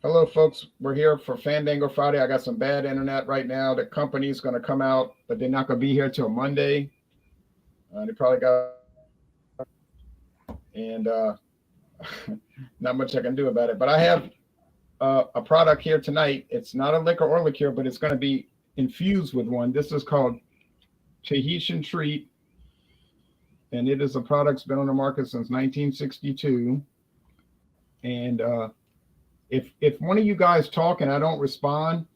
Hello, folks. We're here for Fandango Friday. I got some bad internet right now. The company's going to come out, but they're not going to be here till Monday. They probably got, and not much I can do about it. But I have a product here tonight. It's not a liquor or liqueur, but it's going to be infused with one. This is called Tahitian Treat, and it is a product that's been on the market since 1962. And if one of you guys talk and I don't respond,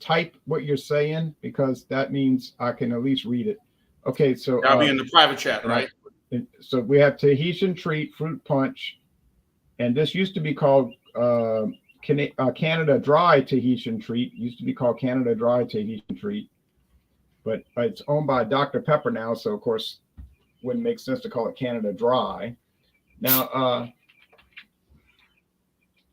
type what you're saying because that means I can at least read it. Okay, so I'll be in the private chat, right? So we have Tahitian Treat Fruit Punch, and this used to be called Canada Dry Tahitian Treat. Used to be called Canada Dry Tahitian Treat, but it's owned by Dr. Pepper now, so of course wouldn't make sense to call it Canada Dry. Now,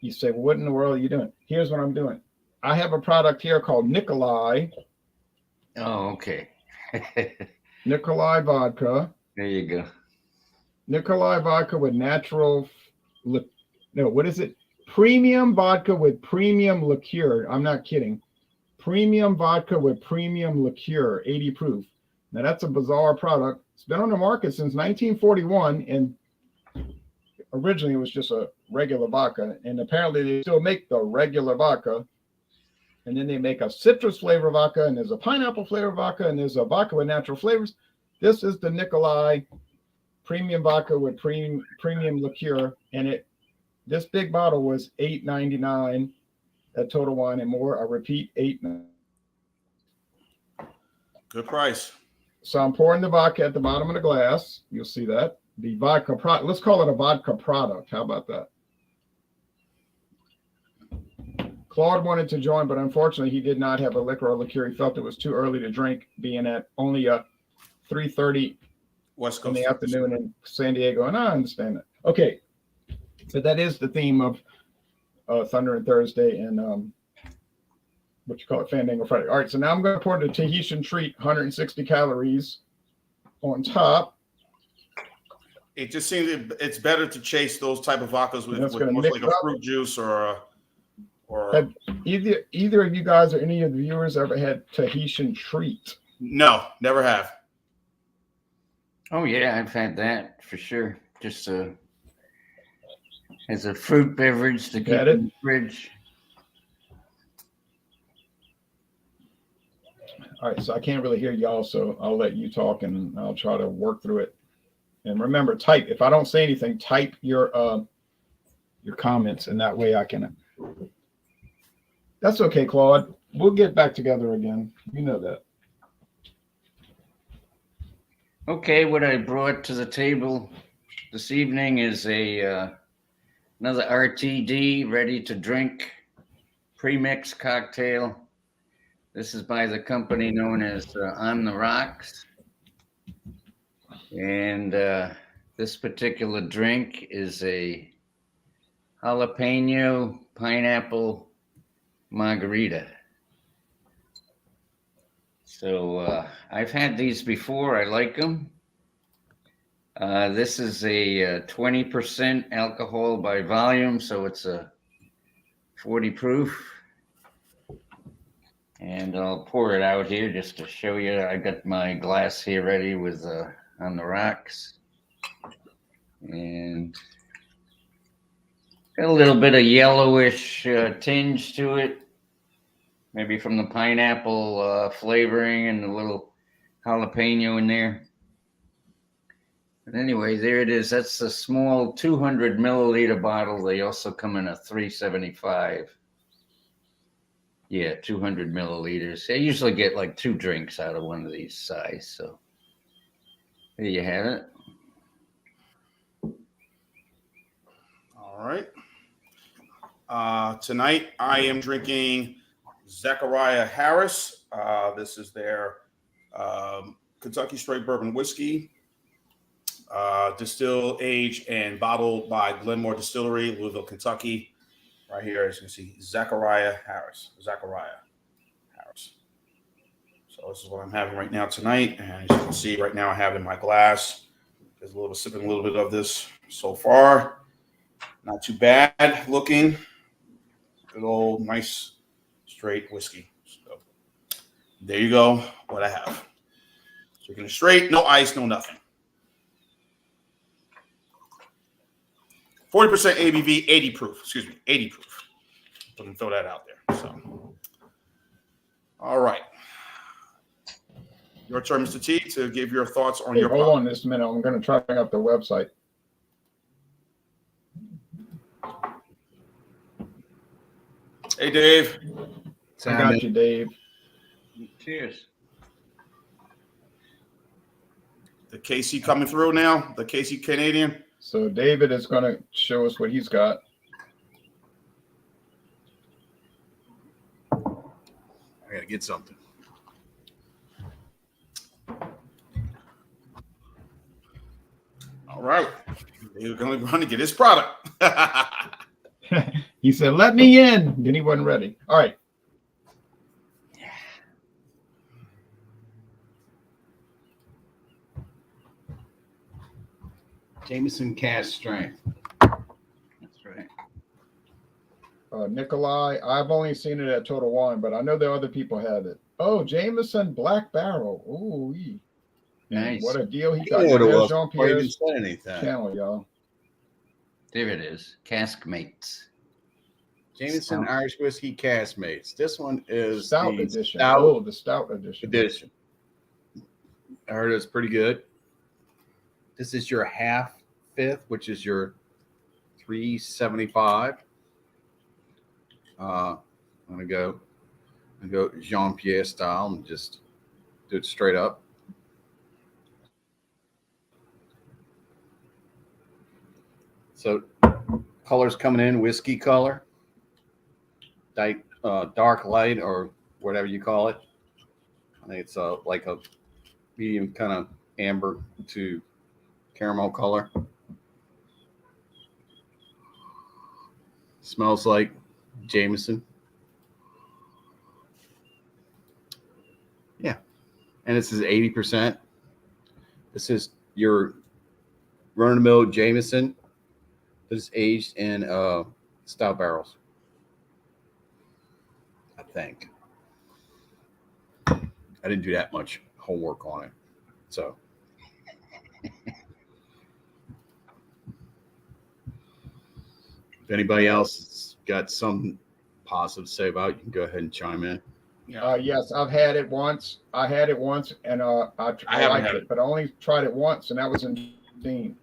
you say, well, what in the world are you doing? Here's what I'm doing. I have a product here called Nikolai. Oh, okay. Nikolai vodka. There you go. Nikolai vodka with natural, what is it? Premium vodka with premium liqueur. I'm not kidding. Premium vodka with premium liqueur, 80 proof. Now that's a bizarre product. It's been on the market since 1941, and originally it was just a regular vodka, and apparently they still make the regular vodka, and then they make a citrus flavor vodka, and there's a pineapple flavor vodka, and there's a vodka with natural flavors. This is the Nikolai premium vodka with premium liqueur, and this big bottle was $8.99 at Total Wine and More. I repeat, $8.99. Good price. So I'm pouring the vodka at the bottom of the glass. You'll see that. The vodka product, let's call it a vodka product. How about that? Claude wanted to join, but unfortunately he did not have a liquor or liqueur. He felt it was too early to drink, being at only 3:30 West Coast in the afternoon in San Diego, and I understand that. Okay, so that is the theme of Thunder and Thursday and what you call it, Fandango Friday. All right, so now I'm going to pour the Tahitian Treat, 160 calories on top. It just seems it's better to chase those type of vodkas with mix like a fruit juice or. Have either of you guys or any of the viewers ever had Tahitian Treat? No, never have. Oh yeah, I've had that for sure. Just as a fruit beverage to keep in the fridge. All right, so I can't really hear y'all, so I'll let you talk and I'll try to work through it. And remember, type. If I don't say anything, type your comments, and that way I can. That's okay, Claude. We'll get back together again. You know that. Okay, what I brought to the table this evening is another RTD, ready to drink, premix cocktail. This is by the company known as On the Rocks. And this particular drink is a jalapeno pineapple margarita. So I've had these before. I like them. This is a 20% alcohol by volume, so it's a 40 proof. And I'll pour it out here just to show you. I got my glass here ready with On the Rocks. And got a little bit of yellowish tinge to it. Maybe from the pineapple flavoring and a little jalapeno in there. But anyway, there it is. That's a small 200 milliliter bottle. They also come in a 375. Yeah, 200 milliliters. I usually get like 2 drinks out of one of these size. So there you have it. All right. Tonight I am drinking Zachariah Harris. This is their Kentucky Straight Bourbon Whiskey, distilled, aged, and bottled by Glenmore Distillery, Louisville, Kentucky. Right here, as you can see, Zachariah Harris. Zachariah Harris. So this is what I'm having right now tonight. And as you can see, right now I have in my glass. There's a little bit, sipping a little bit of this so far. Not too bad looking. Good old nice straight whiskey. So there you go. What I have. Drinking it straight, no ice, no nothing. 40% ABV, 80 proof. Excuse me, 80 proof. Let me throw that out there. So, all right. Your turn, Mr. T, to give your thoughts on your Hold on just a minute. I'm going to try to bring up the website. Hey, Dave. I got you, Dave. Cheers. The KC coming through now. The KC Canadian. So David is going to show us what he's got. I got to get something. All right. He's going to get his product. He said, let me in. Then he wasn't ready. All right. Jameson Cask Strength. That's right. Nikolai, I've only seen it at Total Wine, but I know the other people have it. Oh, Jameson Black Barrel. Ooh, Nice. What a deal he You got. know what it There's was before you even Jean-Pierre's said anything. channel, y'all. There it is. Cask Mates. Jameson Stout. Irish Whiskey Cask Mates. This one is Stout the edition. Stout Oh, the Stout edition. edition. I heard it's pretty good. This is your half fifth, which is your 375. I'm gonna go Jean-Pierre style and just do it straight up. So colors coming in, whiskey color, dark light or whatever you call it. I think it's like a medium kind of amber to caramel color. Smells like Jameson. Yeah. And this is 80%. This is your run-of-the-mill Jameson that is aged in stout barrels, I think. I didn't do that much homework on it. So if anybody else has got something positive to say about it, you can go ahead and chime in. Yes, I've had it once. I had it once, and I haven't liked had it, but I only tried it once, and that was in Dean.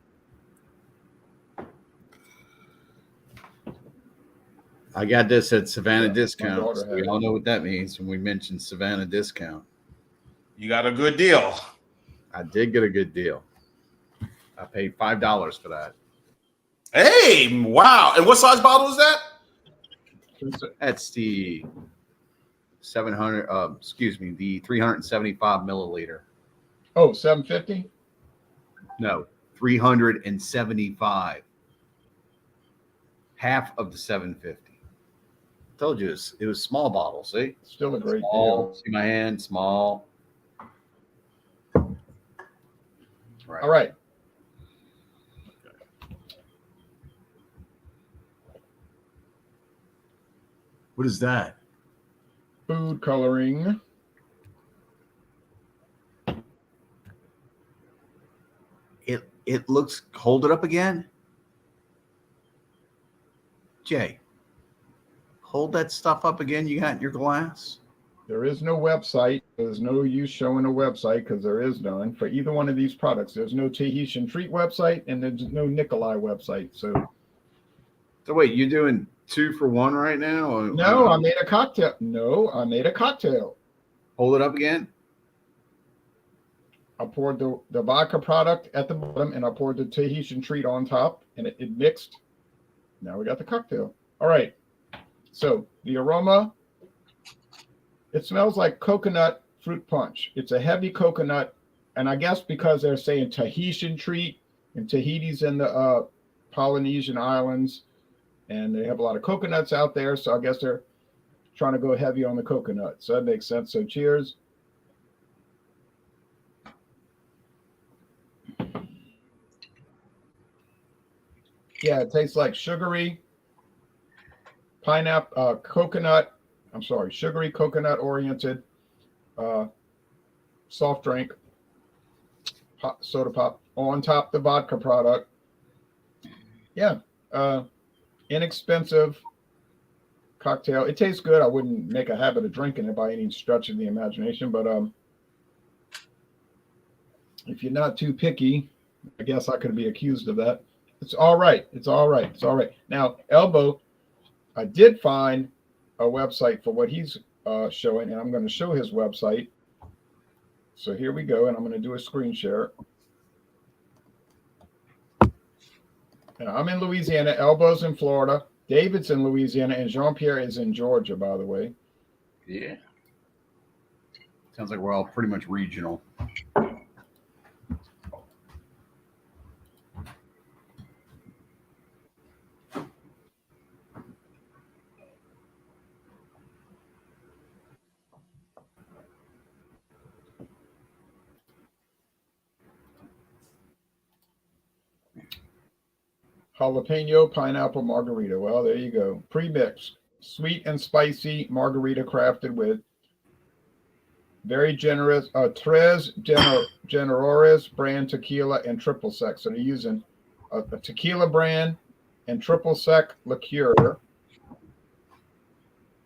I got this at Savannah Yeah, Discount. my daughter So had we it. all know what that means when we mention Savannah Discount. You got a good deal. I did get a good deal. I paid $5 for that. Hey, wow. And what size bottle is that? That's the 700, the 375 milliliter. Oh, 750? No, 375. Half of the 750. Told you it was small bottle. See? Still a great Small. deal. See my hand? Small. Right. All right. What is that? Food coloring. It looks. Hold it up again, Jay. Hold that stuff up again. You got in your glass. There is no website. There's no use showing a website because there is none for either one of these products. There's no Tahitian Treat website and there's no Nikolai website. So wait, you're doing 2 for 1 right now? Or, no, I made a cocktail. No, I made a cocktail. Hold it up again. I poured the vodka product at the bottom and I poured the Tahitian Treat on top and it mixed. Now we got the cocktail. All right. So the aroma, it smells like coconut fruit punch. It's a heavy coconut. And I guess because they're saying Tahitian Treat and Tahiti's in the Polynesian islands and they have a lot of coconuts out there. So I guess they're trying to go heavy on the coconut. So that makes sense. So cheers. Yeah, it tastes like sugary. pineapple, coconut. I'm sorry, sugary coconut oriented soft drink, soda pop on top the vodka product. Yeah, inexpensive cocktail. It tastes good. I wouldn't make a habit of drinking it by any stretch of the imagination, but if you're not too picky, I guess I could be accused of that. It's all right. It's all right. It's all right. Now, Elbow, I did find a website for what he's showing, and I'm going to show his website. So here we go, and I'm going to do a screen share. And I'm in Louisiana, Elbow's in Florida, David's in Louisiana, and Jean-Pierre is in Georgia, by the way. Yeah. Sounds like we're all pretty much regional. Jalapeno pineapple margarita. Well, there you go. Pre-mixed, sweet and spicy margarita crafted with very generous Tres Generores brand tequila and triple sec. So they're using a tequila brand and triple sec liqueur.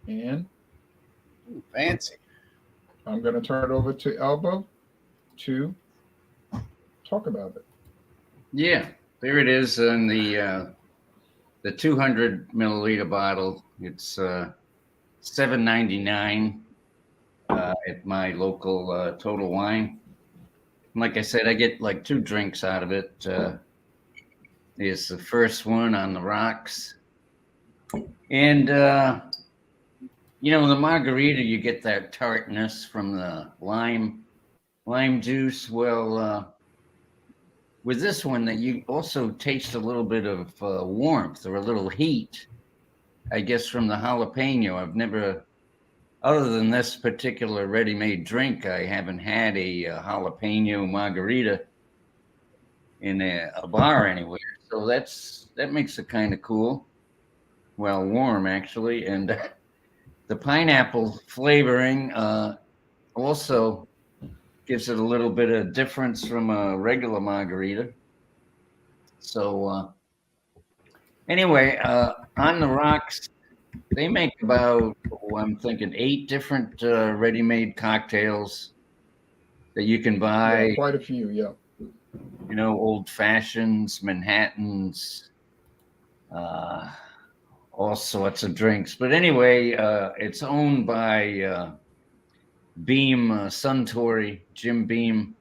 And Ooh, fancy. I'm going to turn it over to Elbow to talk about it. Yeah, there it is in the 200 milliliter bottle. It's $7.99 at my local Total Wine. And like I said, I get like 2 drinks out of it. There's the first one on the rocks, and you know, the margarita, you get that tartness from the lime juice. Well, with this one, that you also taste a little bit of warmth or a little heat, I guess, from the jalapeno. I've never, other than this particular ready-made drink, I haven't had a jalapeno margarita in a bar anywhere. So that makes it kind of cool. Well, warm actually, and the pineapple flavoring also gives it a little bit of difference from a regular margarita. So anyway, on the rocks, they make about, I'm thinking, 8 different ready-made cocktails that you can buy. Yeah, quite a few, yeah. You know, old fashions, Manhattans, all sorts of drinks. But anyway, it's owned by Beam Suntory, Jim Beam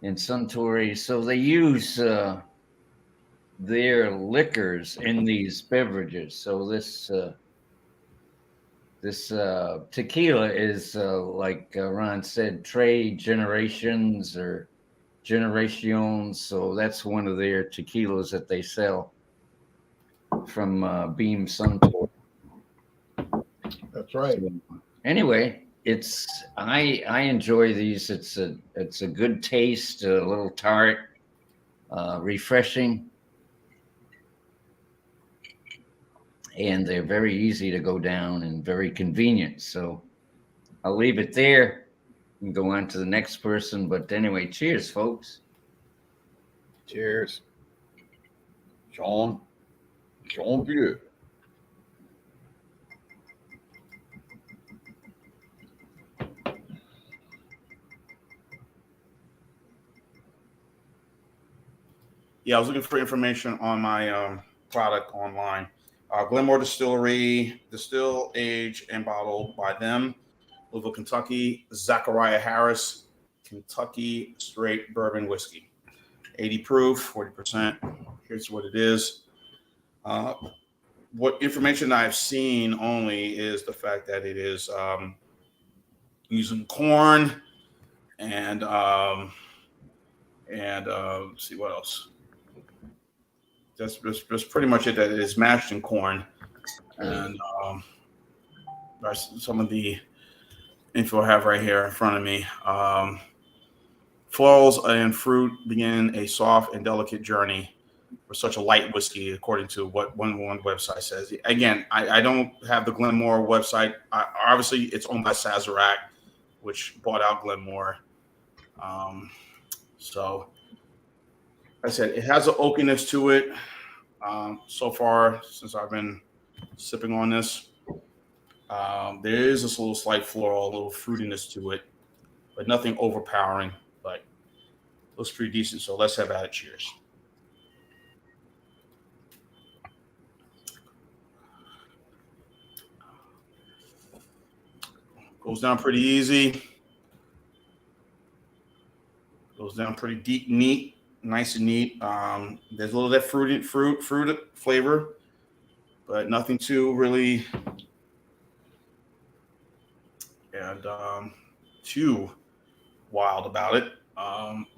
in Suntory. So they use their liquors in these beverages. So this tequila is like Ron said, Tres Generations or Generations. So that's one of their tequilas that they sell from Beam Suntory. That's right. So, anyway, I enjoy these. It's a good taste, a little tart, refreshing, and they're very easy to go down and very convenient. So I'll leave it there and go on to the next person. But anyway, cheers, folks. Cheers. Jean-Pierre. Yeah, I was looking for information on my product online. Glenmore Distillery, distilled, aged, and bottled by them. Louisville, Kentucky. Zachariah Harris, Kentucky straight bourbon whiskey. 80 proof, 40%. Here's what it is. What information I've seen only is the fact that it is using corn and let's see what else. That's pretty much it. That it is mashed in corn, and some of the info I have right here in front of me. Florals and fruit begin a soft and delicate journey for such a light whiskey, according to what one website says. Again, I don't have the Glenmore website. Obviously, it's owned by Sazerac, which bought out Glenmore. So, like I said, it has an oakiness to it. So far, since I've been sipping on this, there is this little slight floral, a little fruitiness to it, but nothing overpowering. But looks pretty decent. So let's have at it. Cheers. Goes down pretty easy. Goes down pretty deep, neat, nice and neat. There's a little of that fruit flavor, but nothing too really and too wild about it.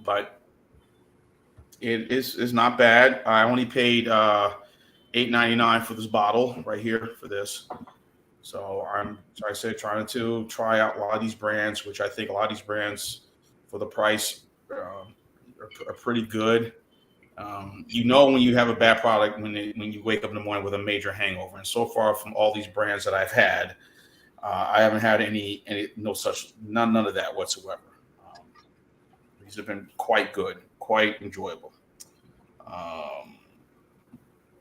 But it is not bad. I only paid $8.99 for this bottle right here for this. So I'm, like I said, trying to try out a lot of these brands, which I think a lot of these brands for the price are pretty good. You know when you have a bad product when you wake up in the morning with a major hangover. And so far from all these brands that I've had, I haven't had none of that whatsoever. These have been quite good, quite enjoyable.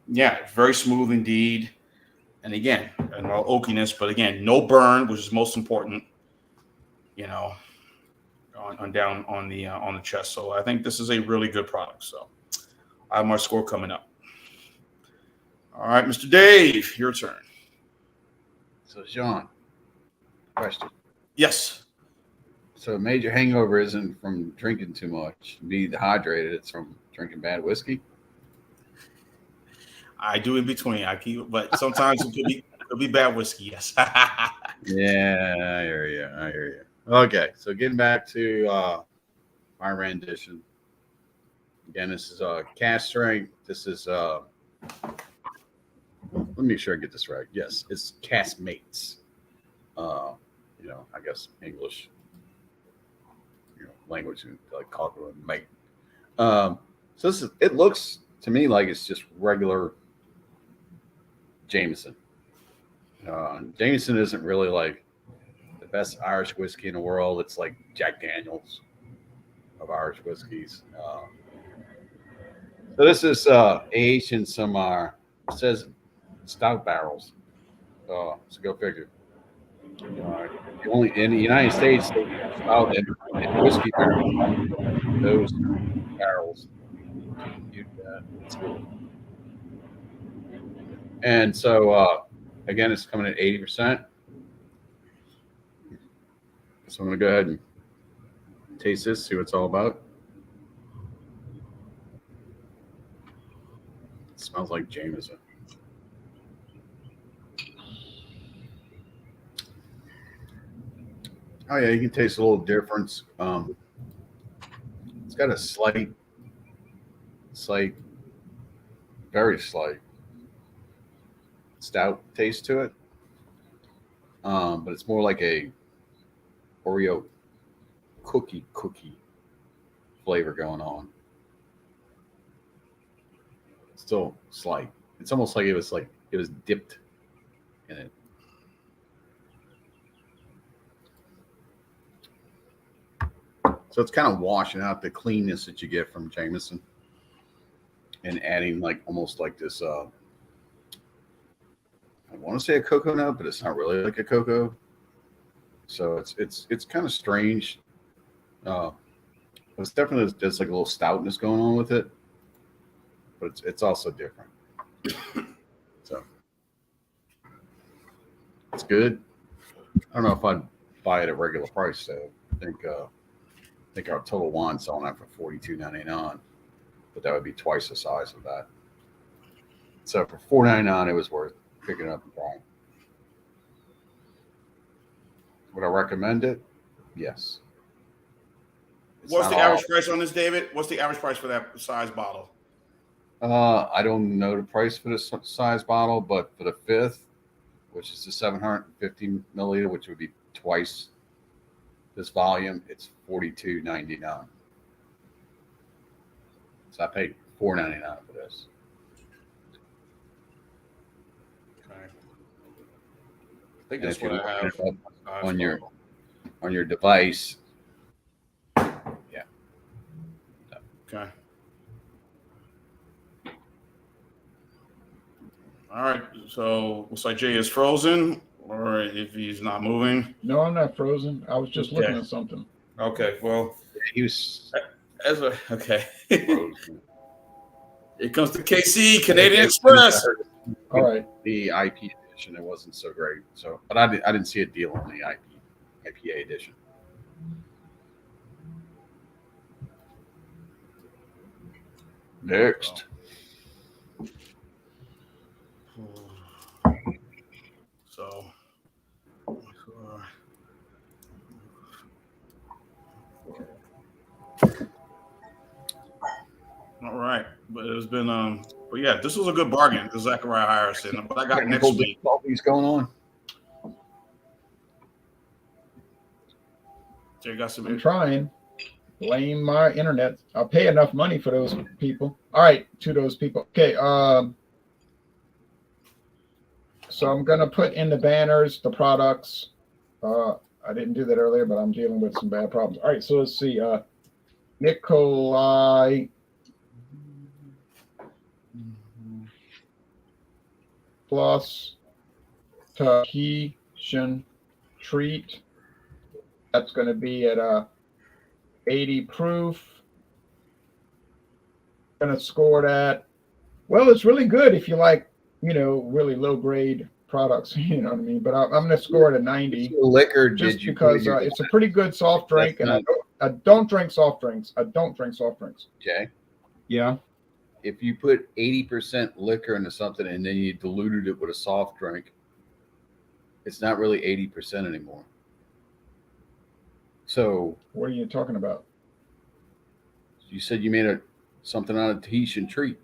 Yeah, very smooth indeed. And again, no oakiness, but again, no burn, which is most important. You know, on down on the chest. So I think this is a really good product. So I have my score coming up. All right, Mr. Dave, your turn. So, Sean, question. Yes. So, a major hangover isn't from drinking too much, be dehydrated. It's from drinking bad whiskey. I do in between. I keep, but sometimes it could be bad whiskey. Yes. Yeah, I hear you. Okay, so getting back to my rendition. Again, this is cast strength. This is let me make sure I get this right. Yes, it's cast mates. I guess English, language like call it mate. So it looks to me like it's just regular Jameson. Jameson isn't really like the best Irish whiskey in the world. It's like Jack Daniels of Irish whiskeys. So this is aged in some it says stout barrels. So go figure. Only in the United States, they stout and whiskey barrels. Those barrels. That's cool. And so again, it's coming at 80%. So I'm going to go ahead and taste this, see what it's all about. It smells like Jameson. Oh yeah, you can taste a little difference. It's got a slight, very slight stout taste to it. But it's more like a Oreo cookie flavor going on. Still slight. It's almost like it was dipped in it. So it's kind of washing out the cleanness that you get from Jameson and adding like almost like this I want to say a cocoa nut, but it's not really like a cocoa. So it's kind of strange. It's definitely there's like a little stoutness going on with it, but it's also different. So it's good. I don't know if I'd buy it at regular price though. I think our total wine selling that for $42.99, but that would be twice the size of that. So for $4.99, it was worth picking up and buying. Would I recommend it? Yes. What's the average price on this, David? What's the average price for that size bottle? I don't know the price for this size bottle, but for the fifth, which is the 750 milliliter, which would be twice this volume, it's $42.99. So I paid $4.99 for this. think And that's if you're what I looking have it up on your device, yeah. Okay. All right. So looks like Jay is frozen, or if he's not moving. No, I'm not frozen. I was just looking Okay. at something. Okay. Well, He was okay. frozen. Here comes the KC Canadian Express. All right. The IP edition, it wasn't so great. So, but I didn't see a deal on the IPA edition. Next. So, all right, but it's been but yeah, this was a good bargain, the Zachariah Harrison. But I got next week. Difficulties going on. Jay got some. I'm trying. Blame my internet. I'll pay enough money for those people. All right, to those people. Okay. So I'm gonna put in the banners the products. I didn't do that earlier, but I'm dealing with some bad problems. All right, so let's see. Nikolai plus Tahitian treat. That's going to be at 80 proof. Going to score that. Well, it's really good if you like, really low grade products. You know what I mean? But I'm going to score it at 90. Liquor just because it's a pretty good soft drink, and I don't drink soft drinks. I don't drink soft drinks. Okay. Yeah. If you put 80% liquor into something and then you diluted it with a soft drink, it's not really 80% anymore. So what are you talking about? You said you made something out of Tahitian treat.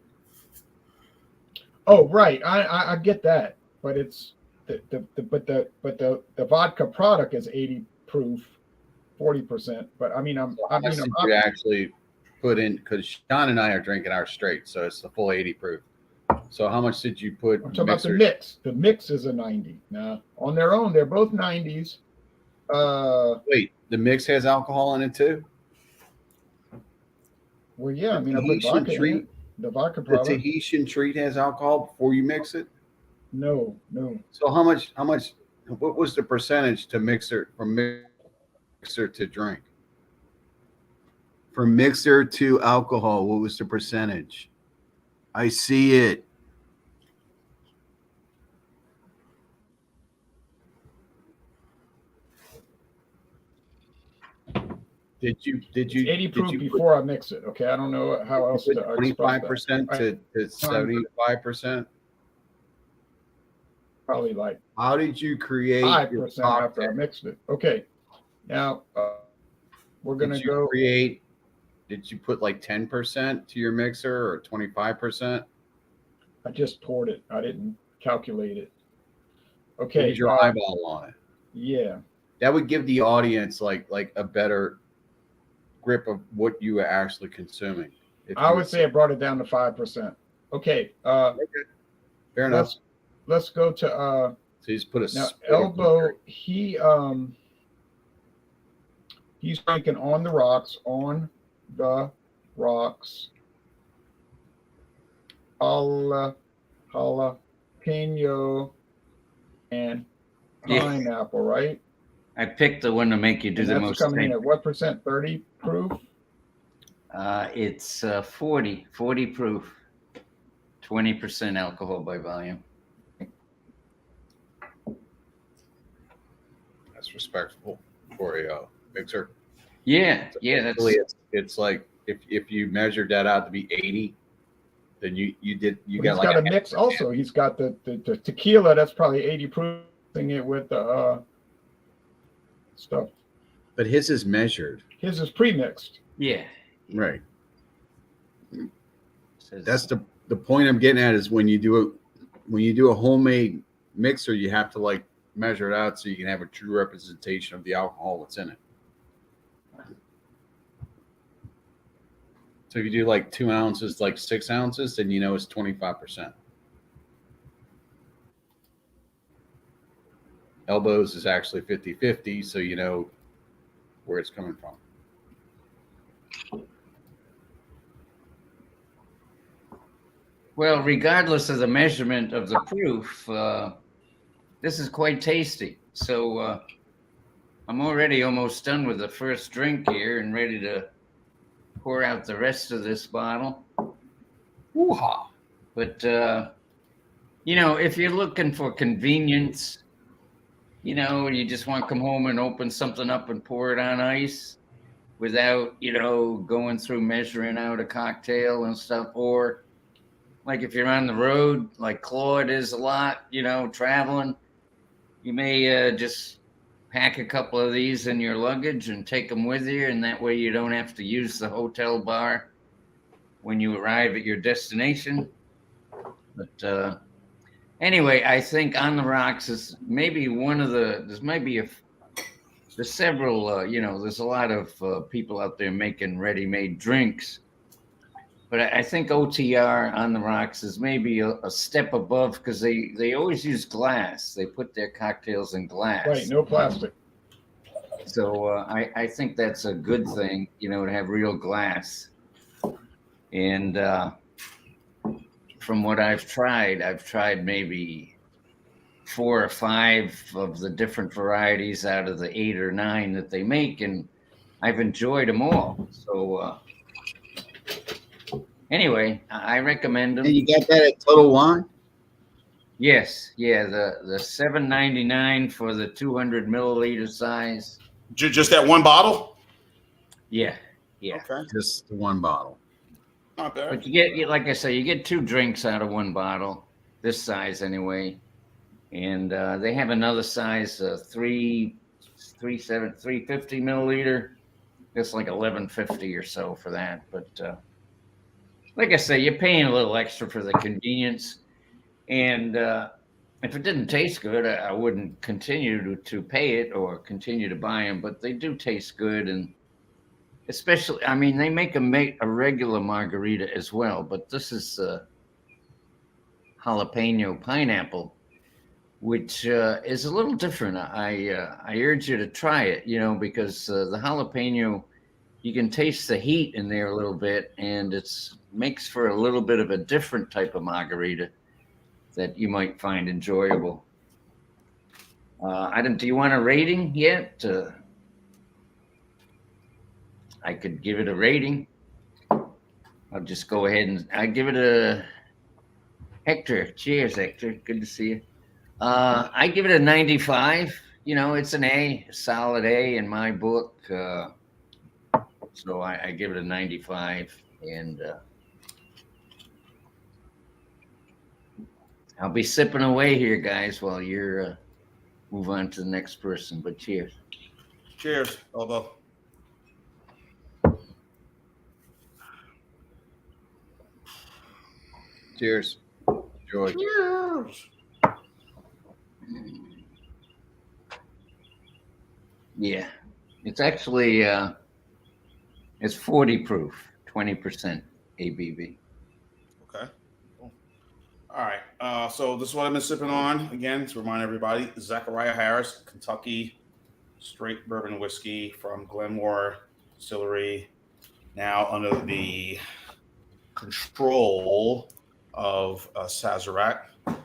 Oh, right. I get that, but it's the vodka product is 80 proof, 40%. But you actually put in, because Sean and I are drinking our straight, so it's the full 80 proof. So how much did you put? I'm talking about the mix. The mix is a 90. Now on their own, they're both 90s. Wait, the mix has alcohol in it too? Well, yeah. The I put vodka in it. The vodka product. The Tahitian treat has alcohol before you mix it? No. So how much? What was the percentage from mixer to drink? From mixer to alcohol, what was the percentage? I see it. Did you 80 proof before I mix it? Okay, I don't know how else to 25% to 75%. Probably like. How did you create 5% after I mixed it? Okay, now we're gonna go. Did you put like 10% to your mixer or 25%? I just poured it. I didn't calculate it. Okay. Use your eyeball on it. Yeah. That would give the audience like a better grip of what you were actually consuming. I would say it brought it down to 5%. Okay. Fair enough. Let's go to so he's put a now Elbow. He's drinking on the rocks. Jalapeno and pineapple, right? I picked the one to make you do the most. That's coming in at what percent? 30 proof? It's 40 proof, 20% alcohol by volume. That's respectable for a mixer. Yeah, so that's really it's like if you measured that out to be 80, then you got he's like got a mix also. He's got the tequila that's probably 80 proof, it with the stuff. But his is measured. His is pre-mixed. Yeah. Right. That's the point I'm getting at is when you do a homemade mixer, you have to like measure it out so you can have a true representation of the alcohol that's in it. So if you do like 2 ounces, like 6 ounces, then it's 25%. Elbows is actually 50-50, so you know where it's coming from. Well, regardless of the measurement of the proof, this is quite tasty. So I'm already almost done with the first drink here and ready to pour out the rest of this bottle. Woo-ha. But, if you're looking for convenience, you just want to come home and open something up and pour it on ice without, going through measuring out a cocktail and stuff. Or like if you're on the road, like Claude is a lot, traveling, you may just pack a couple of these in your luggage and take them with you. And that way you don't have to use the hotel bar when you arrive at your destination. But anyway, I think On the Rocks is maybe there's several, there's a lot of people out there making ready-made drinks. But I think OTR On the Rocks is maybe a step above because they always use glass. They put their cocktails in glass. Right, no plastic. So I think that's a good thing, to have real glass. And from what I've tried maybe 4 or 5 of the different varieties out of the 8 or 9 that they make, and I've enjoyed them all. So anyway, I recommend them. And you got that at Total Wine? Yes, yeah, the $7.99 for the 200 milliliter size. Just that one bottle? Yeah. Okay. Just the one bottle. Not bad. But you get, like I say, you get 2 drinks out of one bottle, this size anyway. And they have another size, 350 milliliter. It's like $11.50 or so for that. But like I say, you're paying a little extra for the convenience. And if it didn't taste good, I wouldn't continue to pay it or continue to buy them. But they do taste good, and especially, they make a regular margarita as well. But this is jalapeno pineapple, which is a little different. I urge you to try it, because the jalapeno, you can taste the heat in there a little bit, and it's makes for a little bit of a different type of margarita that you might find enjoyable. Do you want a rating yet? I could give it a rating. I'll just go ahead and I give it a Hector. Cheers, Hector. Good to see you. I give it a 95. It's an A, a solid A in my book. So I give it a 95, and I'll be sipping away here, guys, while you're move on to the next person. But cheers. Cheers, Elbow. Cheers. Enjoy. Cheers. Yeah, it's actually it's 40 proof, 20% ABV. Okay. Cool. All right. So this is what I've been sipping on. Again, to remind everybody, Zachariah Harris, Kentucky straight bourbon whiskey from Glenmore Distillery, now under the control of Sazerac. And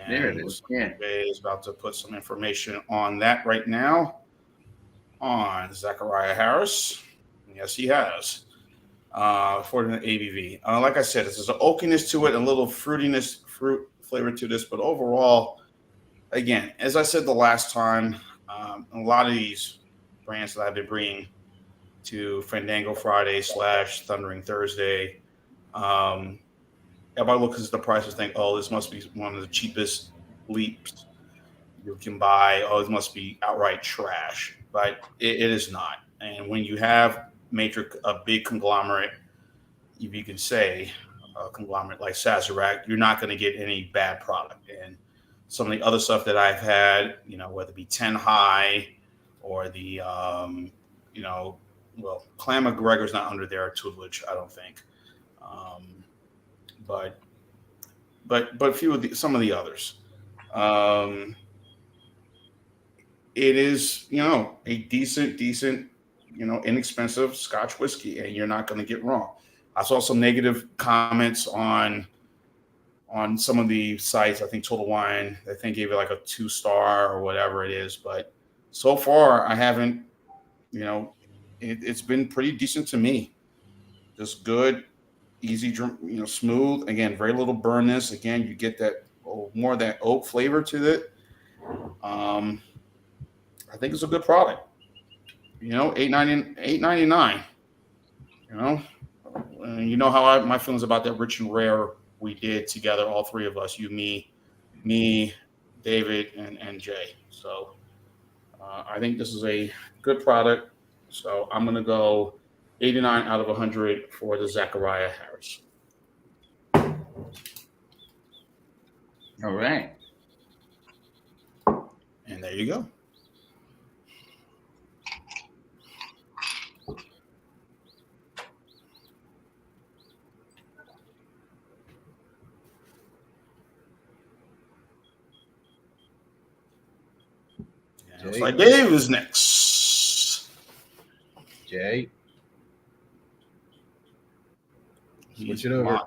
There it is. Yeah. is about to put some information on that right now on Zachariah Harris. Yes, he has. 40 ABV. Like I said, there's an oakiness to it, a little fruit flavor to this, but overall, again, as I said the last time, a lot of these brands that I've been bringing to Fandango Friday / Thundering Thursday, everybody looks at the price and think, oh, this must be one of the cheapest leaps you can buy. Oh, it must be outright trash, but it is not. And when you have a big conglomerate, if you can say a conglomerate like Sazerac, you're not going to get any bad product. And some of the other stuff that I've had, whether it be 10 High or the, Clan McGregor's not under their tutelage, I don't think. But some of the others. it is, a decent, inexpensive Scotch whiskey, and you're not going to get wrong. I saw some negative comments on some of the sites. I think Total Wine, I think gave it like a 2-star or whatever it is. But so far, I haven't, it's been pretty decent to me. Just good, easy drink, smooth. Again, very little burnness. Again, you get that more of that oak flavor to it. I think it's a good product. $8.99. You know how my feelings about that rich and rare we did together, all three of us, you, me, David, and Jay. So I think this is a good product. So I'm going to go 89 out of 100 for the Zachariah Harris. All right. And there you go. Looks like Dave is next. Jay. Switch it over.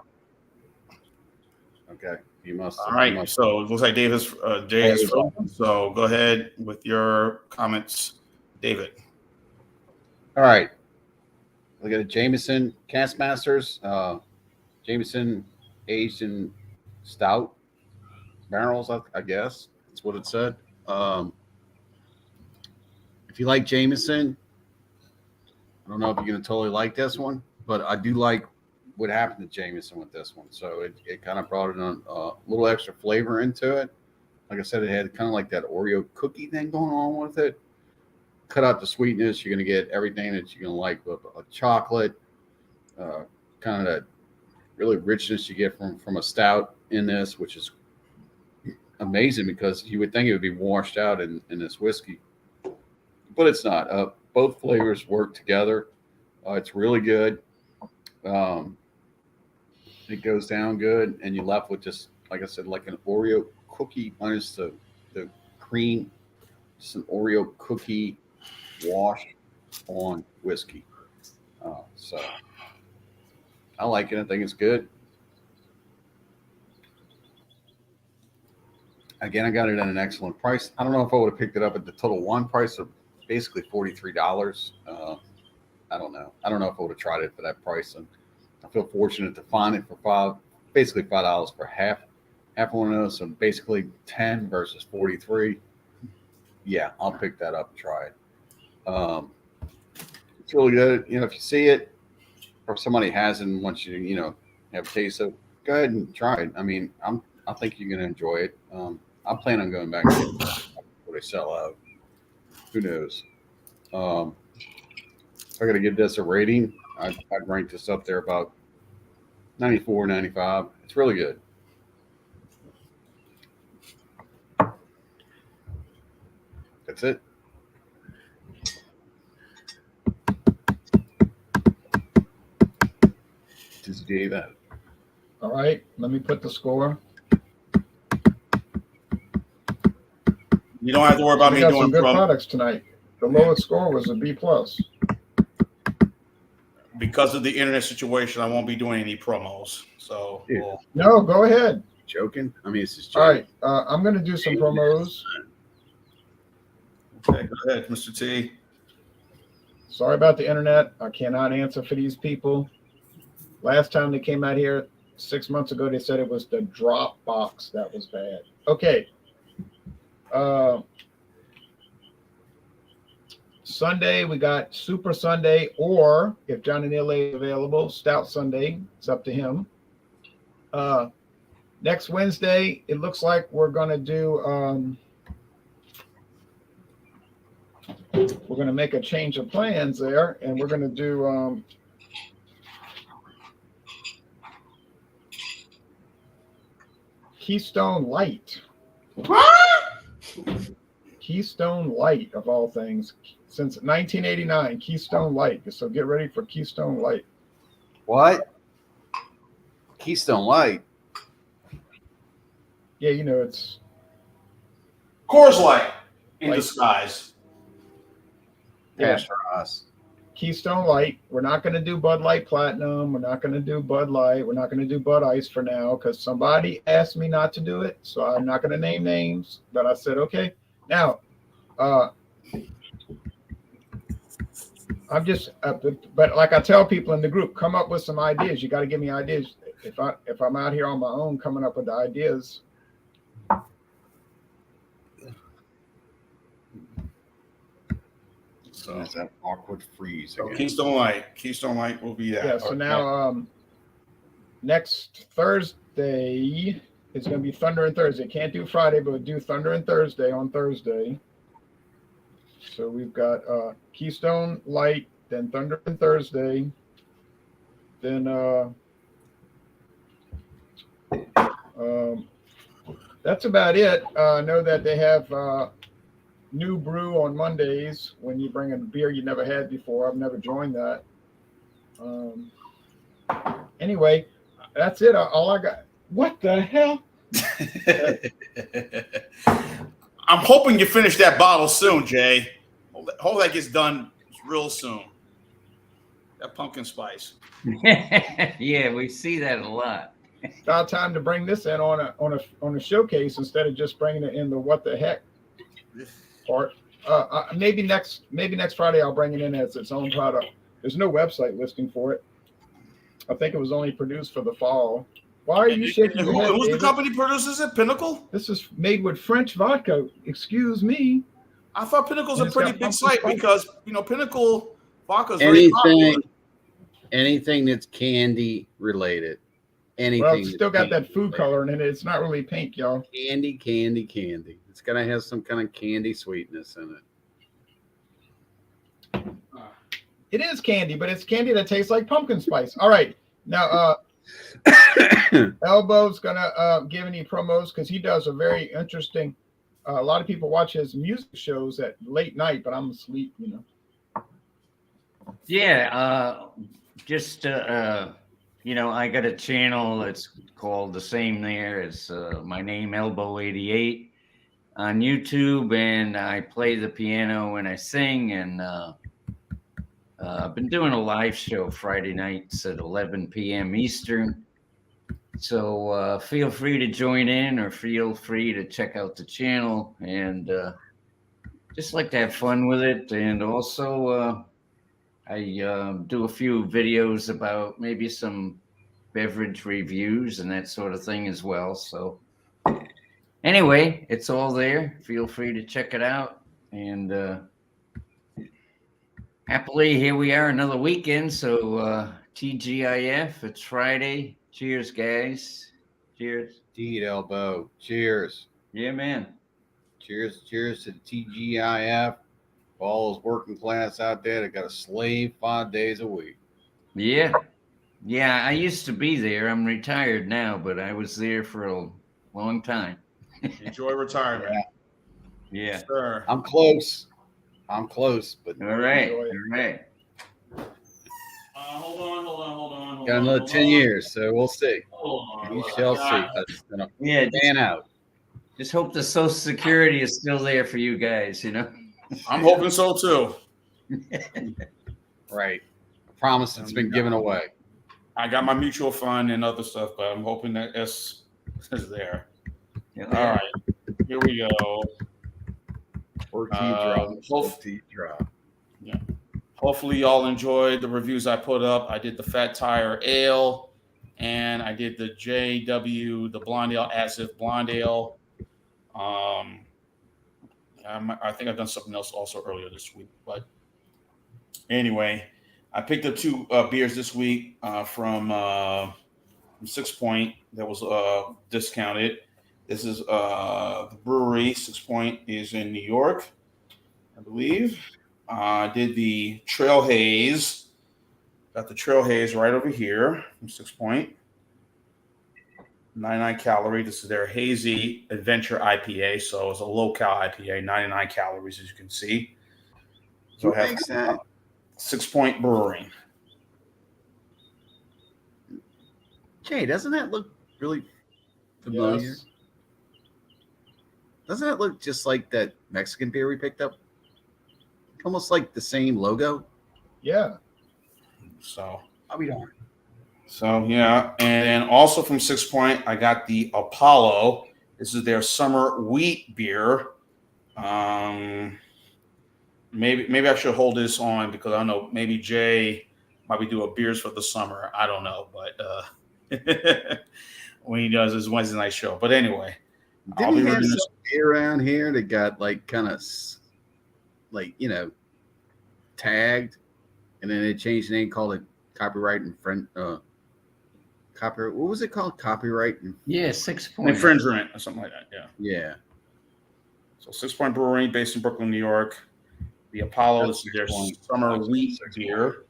Okay. You must. All right. So it looks like Jay is frozen. So go ahead with your comments, David. All right. Look at it. Jameson Cask Masters. Jameson aged in stout barrels, I guess. That's what it said. If you like Jameson, I don't know if you're going to totally like this one, but I do like what happened to Jameson with this one. So it kind of brought it on a little extra flavor into it. Like I said, it had kind of like that Oreo cookie thing going on with it. Cut out the sweetness. You're going to get everything that you're going to like with a chocolate, kind of that really richness you get from a stout in this, which is amazing because you would think it would be washed out in this whiskey. But it's not. Both flavors work together. It's really good. It goes down good, and you're left with just, like I said, like an Oreo cookie minus the cream. Just an Oreo cookie wash on whiskey. So I like it. I think it's good. Again, I got it at an excellent price. I don't know if I would have picked it up at the Total Wine price of basically $43. I don't know. I don't know if I would have tried it for that price. And I feel fortunate to find it for basically $5 for half one of those. So basically 10 versus 43. Yeah, I'll pick that up and try it. It's really good. If you see it or somebody has it and wants you to, have a taste of it, go ahead and try it. I mean, I think you're going to enjoy it. I plan on going back to where they sell out. Who knows? If I got to give this a rating, I'd rank this up there about 94, 95. It's really good. That's it. Just gave that. All right, let me put the score. You don't have to worry about We me got doing some good products tonight. The lowest score was a B+. Because of the internet situation. I won't be doing any promos. So No, go ahead. Joking? I mean, it's just All joking. right, I'm going to do some promos. Okay, go ahead, Mr. T. Sorry about the internet. I cannot answer for these people. Last time they came out here 6 months ago, they said it was the drop box that was bad. Okay. Sunday, we got Super Sunday, or if John and Ilay is available, Stout Sunday. It's up to him. Next Wednesday, it looks like we're going to do, we're going to make a change of plans there, and we're going to do Keystone Light. Keystone Light, of all things, since 1989, Keystone Light. So get ready for Keystone Light. What? Keystone Light? Yeah, it's Coors Light. In Like, disguise. Pass for us. Keystone Light. We're not going to do Bud Light Platinum. We're not going to do Bud Light. We're not going to do Bud Ice for now because somebody asked me not to do it. So I'm not going to name names. But I said, okay. Now, I'm just, but like I tell people in the group, come up with some ideas. You got to give me ideas. If I'm out here on my own coming up with the ideas. So that's that awkward freeze So again. Keystone Light will be that. Yeah. So now, next Thursday is going to be Thunder and Thursday. Can't do Friday, but we'll do Thunder and Thursday on Thursday. So we've got Keystone Light, then Thunder and Thursday, then that's about it. I know that they have new brew on Mondays when you bring in beer you never had before. I've never joined that. Anyway, that's it. All I got. What the hell? I'm hoping you finish that bottle soon, Jay. Hope that gets done real soon. That pumpkin spice. Yeah, we see that a lot. It's about time to bring this in on a showcase instead of just bringing it in the what the heck part. Maybe next Friday I'll bring it in as its own product. There's no website listing for it. I think it was only produced for the fall. Why are you shaking your head, Who's the David? company produces it? Pinnacle? This is made with French vodka. Excuse me. I thought Pinnacle's And a it's pretty got big pumpkin site spice. because Pinnacle vodka is very popular. Anything that's candy related. Anything. Well, it's still got that's that food candy color in it. It's not really pink, y'all. related. Candy. It's gonna have some kind of candy sweetness in it. It is candy, but it's candy that tastes like pumpkin spice. All right. Now, Elbow's gonna give any promos because he does a very interesting. A lot of people watch his music shows at late night, but I'm asleep. Yeah, just I got a channel that's called the same there as my name, Elbow88, on YouTube, and I play the piano and I sing, and I've been doing a live show Friday nights at 11 p.m. Eastern. So feel free to join in or feel free to check out the channel, and just like to have fun with it. And also I do a few videos about maybe some beverage reviews and that sort of thing as well. So anyway, it's all there. Feel free to check it out. And happily, here we are, another weekend. So TGIF, it's Friday. Cheers, guys. Cheers. Indeed, Elbow. Cheers. Yeah, man. Cheers to TGIF. All those working class out there that got to slave 5 days a week. Yeah. I used to be there. I'm retired now, but I was there for a long time. Enjoy retirement. Yeah. Sure. I'm close, but All right. Enjoy it. All right. Hold on. got another 10 years, so we'll see. Hold on. We shall see. That's gonna Yeah. pan out. Just hope the Social Security is still there for you guys, I'm hoping so too. Right. I promise it's been given away. I got my mutual fund and other stuff, but I'm hoping that S is there. Yeah. All right, here we go. Or teardrop. Teardrop. Yeah. Hopefully, y'all enjoyed the reviews I put up. I did the Fat Tire Ale, and I did the JW, the Blonde Ale, Acid Blonde Ale. I think I've done something else also earlier this week. But anyway, I picked up two beers this week from 6 Point that was discounted. This is the brewery. 6 Point is in New York, I believe. I did the Trail Haze. Got the Trail Haze right over here from 6 Point. 99 calorie. This is their hazy adventure IPA. So it's a low-cal IPA, 99 calories, as you can see. So Who makes that? 6 Point Brewing. Jay, doesn't that look really familiar? Yes. Doesn't that look just like that Mexican beer we picked up? Almost like the same logo. Yeah. So I'll be darned. So yeah, and then also from 6 Point, I got the Apollo. This is their summer wheat beer. Maybe I should hold this on because I don't know. Maybe Jay might be doing beers for the summer. I don't know, but when he does his Wednesday night show. But anyway, I'll Didn't be he have reviewing this. some beer around here that got like kind of like tagged, and then they changed the name, called it copyright and copyright. What was it called? Copyright and Yeah, 6 Point. Infringement or something like that. Yeah. yeah. So 6 Point Brewery, based in Brooklyn, New York. The Apollo, this is their summer wheat beer.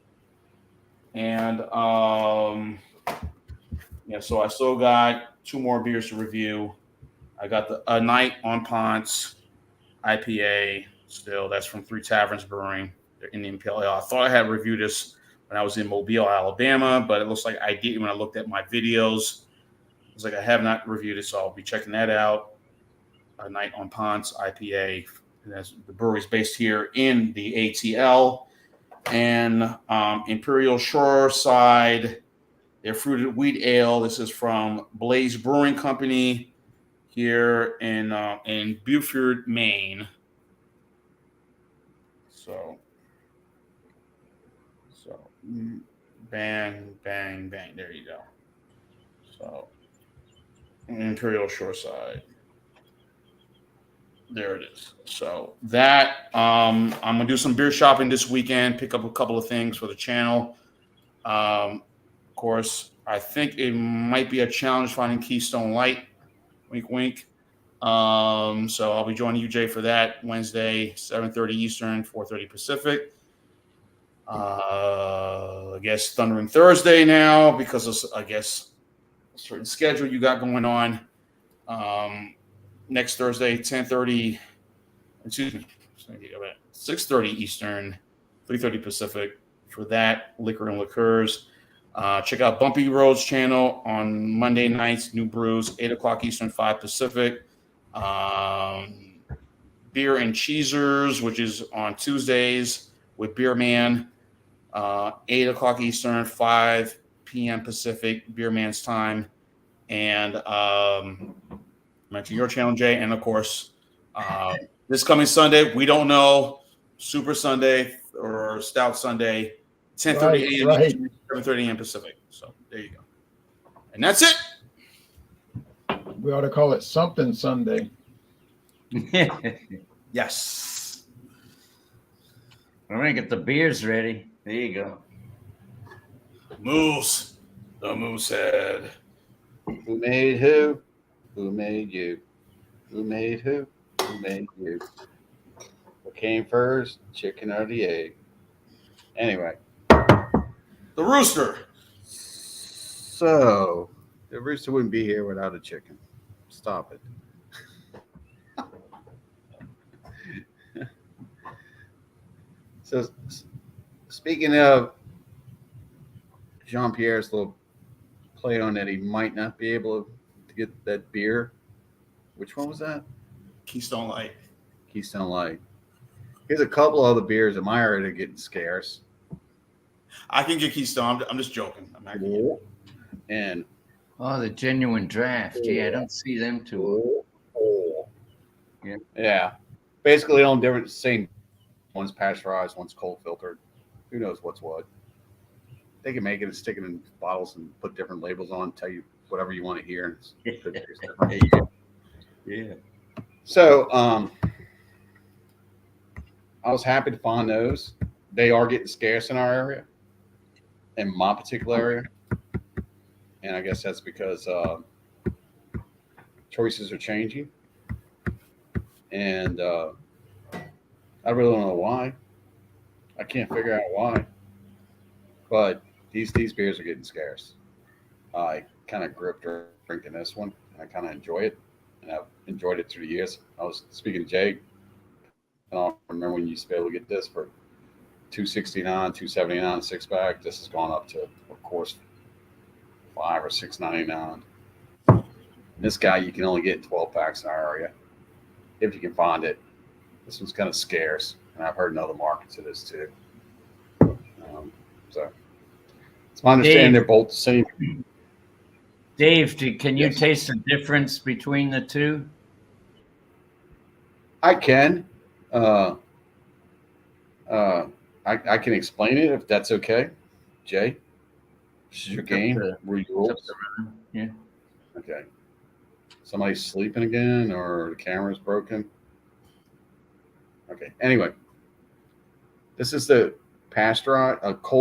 And yeah, so I still got 2 more beers to review. I got the A Night on Ponce IPA still. That's from Three Taverns Brewing, their Indian Pale Ale. I thought I had reviewed this when I was in Mobile, Alabama, but it looks like I did when I looked at my videos. It was like I have not reviewed it, so I'll be checking that out. A Night on Ponce IPA. That's the brewery's based here in the ATL. And Imperial Shoreside, their fruited wheat ale. This is from Blaze Brewing Company here in Beaufort, Maine. So bang, bang, bang. There you go. So Imperial Shoreside. There it is. So that I'm gonna do some beer shopping this weekend. Pick up a couple of things for the channel. Of course, I think it might be a challenge finding Keystone Light. Wink, wink. So I'll be joining you, Jay, for that Wednesday, 7:30 Eastern, 4:30 Pacific. I guess Thundering Thursday now because of, I guess, a certain schedule you got going on. Next Thursday, 10:30. Excuse me, 6:30 Eastern, 3:30 Pacific for that Liquor and Liqueurs. Check out Bumpy Road's channel on Monday nights, New Brews, 8 o'clock Eastern, 5 Pacific. Beer and Cheesers, which is on Tuesdays with Beer Man, 8 o'clock Eastern, 5 p.m. Pacific, Beer Man's time. And mention your channel, Jay. And of course, this coming Sunday, we don't know, Super Sunday or Stout Sunday, 10:30 a.m. Right. 7:30 a.m. Pacific. So there you go. And that's it. We ought to call it something Sunday. Yes. All right, get the beers ready. There you go. Moose. The Moose Head. Who made who? Who made you? Who made who? Who made you? What came first, chicken or the egg? Anyway. The Rooster. So the rooster wouldn't be here without a chicken. Stop it. So speaking of Jean-Pierre's little play on that he might not be able to get that beer. Which one was that? Keystone Light. Keystone Light. Here's a couple other beers in my area that are getting scarce. I can get Keystone. I'm just joking. I'm not gonna get And Oh, the genuine draft. Yeah, I don't see them too. yeah, basically all different. Same. One's pasteurized, one's cold filtered. Who knows what's what? They can make it and stick it in bottles and put different labels on, tell you whatever you want to hear. Yeah. So I was happy to find those. They are getting scarce in our area, in my particular area. And I guess that's because choices are changing. And I really don't know why. I can't figure out why. But these beers are getting scarce. I kind of grew up drinking this one. I kind of enjoy it. And I've enjoyed it through the years. I was speaking to Jake. And I remember when you used to be able to get this for $2.69, $2.79 six pack. This has gone up to, of course, $5 or $6.99. This guy you can only get 12 packs in our area. if you can find it. This one's kind of scarce, and I've heard in other markets it is too. So it's my understanding Dave. they're both the same. Dave, can you Yes. taste the difference between the two? I can. I can explain it if that's okay. Jay, this is your game. Rules. Yeah. Okay. Somebody's sleeping again, or the camera's broken. Okay. Anyway, this is the pasteurized, cold